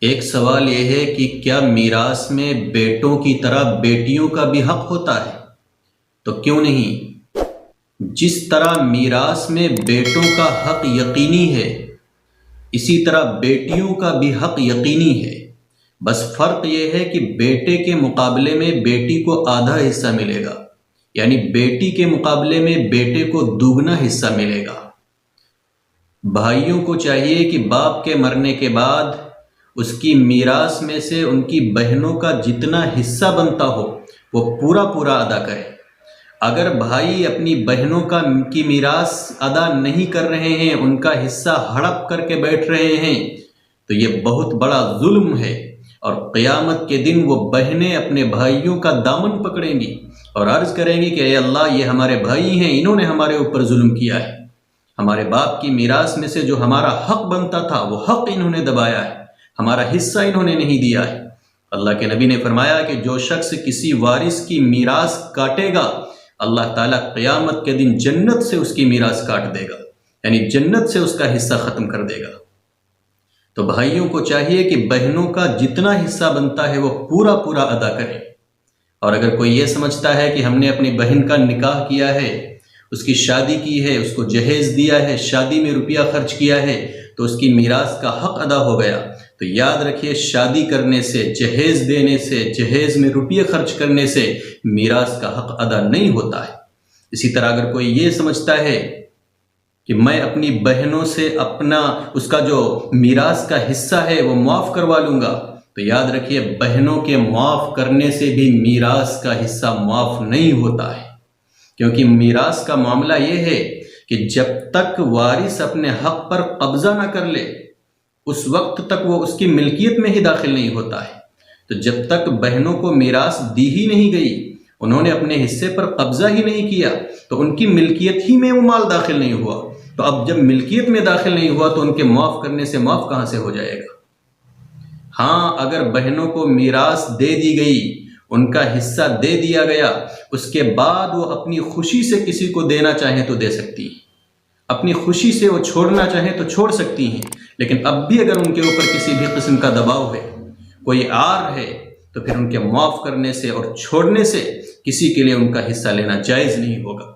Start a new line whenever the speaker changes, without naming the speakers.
ایک سوال یہ ہے کہ کیا میراث میں بیٹوں کی طرح بیٹیوں کا بھی حق ہوتا ہے؟ تو کیوں نہیں؟ جس طرح میراث میں بیٹوں کا حق یقینی ہے، اسی طرح بیٹیوں کا بھی حق یقینی ہے۔ بس فرق یہ ہے کہ بیٹے کے مقابلے میں بیٹی کو آدھا حصہ ملے گا، یعنی بیٹی کے مقابلے میں بیٹے کو دوگنا حصہ ملے گا۔ بھائیوں کو چاہیے کہ باپ کے مرنے کے بعد اس کی میراث میں سے ان کی بہنوں کا جتنا حصہ بنتا ہو وہ پورا ادا کرے۔ اگر بھائی اپنی بہنوں کی میراث ادا نہیں کر رہے ہیں، ان کا حصہ ہڑپ کر کے بیٹھ رہے ہیں، تو یہ بہت بڑا ظلم ہے، اور قیامت کے دن وہ بہنیں اپنے بھائیوں کا دامن پکڑیں گی اور عرض کریں گی کہ اے اللہ، یہ ہمارے بھائی ہیں، انہوں نے ہمارے اوپر ظلم کیا ہے، ہمارے باپ کی میراث میں سے جو ہمارا حق بنتا تھا وہ حق انہوں نے دبایا ہے، ہمارا حصہ انہوں نے نہیں دیا ہے۔ اللہ کے نبی نے فرمایا کہ جو شخص کسی وارث کی میراث کاٹے گا، اللہ تعالیٰ قیامت کے دن جنت سے اس کی میراث کاٹ دے گا، یعنی جنت سے اس کا حصہ ختم کر دے گا۔ تو بھائیوں کو چاہیے کہ بہنوں کا جتنا حصہ بنتا ہے وہ پورا ادا کریں۔ اور اگر کوئی یہ سمجھتا ہے کہ ہم نے اپنی بہن کا نکاح کیا ہے، اس کی شادی کی ہے، اس کو جہیز دیا ہے، شادی میں روپیہ خرچ کیا ہے، تو اس کی میراث کا حق ادا ہو گیا، تو یاد رکھیے شادی کرنے سے، جہیز دینے سے، جہیز میں روپیے خرچ کرنے سے میراث کا حق ادا نہیں ہوتا ہے۔ اسی طرح اگر کوئی یہ سمجھتا ہے کہ میں اپنی بہنوں سے اس کا جو میراث کا حصہ ہے وہ معاف کروا لوں گا، تو یاد رکھیے بہنوں کے معاف کرنے سے بھی میراث کا حصہ معاف نہیں ہوتا ہے، کیونکہ میراث کا معاملہ یہ ہے کہ جب تک وارث اپنے حق پر قبضہ نہ کر لے، اس وقت تک وہ اس کی ملکیت میں ہی داخل نہیں ہوتا ہے۔ تو جب تک بہنوں کو میراث دی ہی نہیں گئی، انہوں نے اپنے حصے پر قبضہ ہی نہیں کیا، تو ان کی ملکیت ہی میں وہ مال داخل نہیں ہوا۔ تو اب جب ملکیت میں داخل نہیں ہوا تو ان کے معاف کرنے سے معاف کہاں سے ہو جائے گا؟ ہاں، اگر بہنوں کو میراث دے دی گئی، ان کا حصہ دے دیا گیا، اس کے بعد وہ اپنی خوشی سے کسی کو دینا چاہیں تو دے سکتی ہیں، اپنی خوشی سے وہ چھوڑنا چاہیں تو چھوڑ سکتی ہیں، لیکن اب بھی اگر ان کے اوپر کسی بھی قسم کا دباؤ ہے، کوئی عار ہے، تو پھر ان کے معاف کرنے سے اور چھوڑنے سے کسی کے لیے ان کا حصہ لینا جائز نہیں ہوگا۔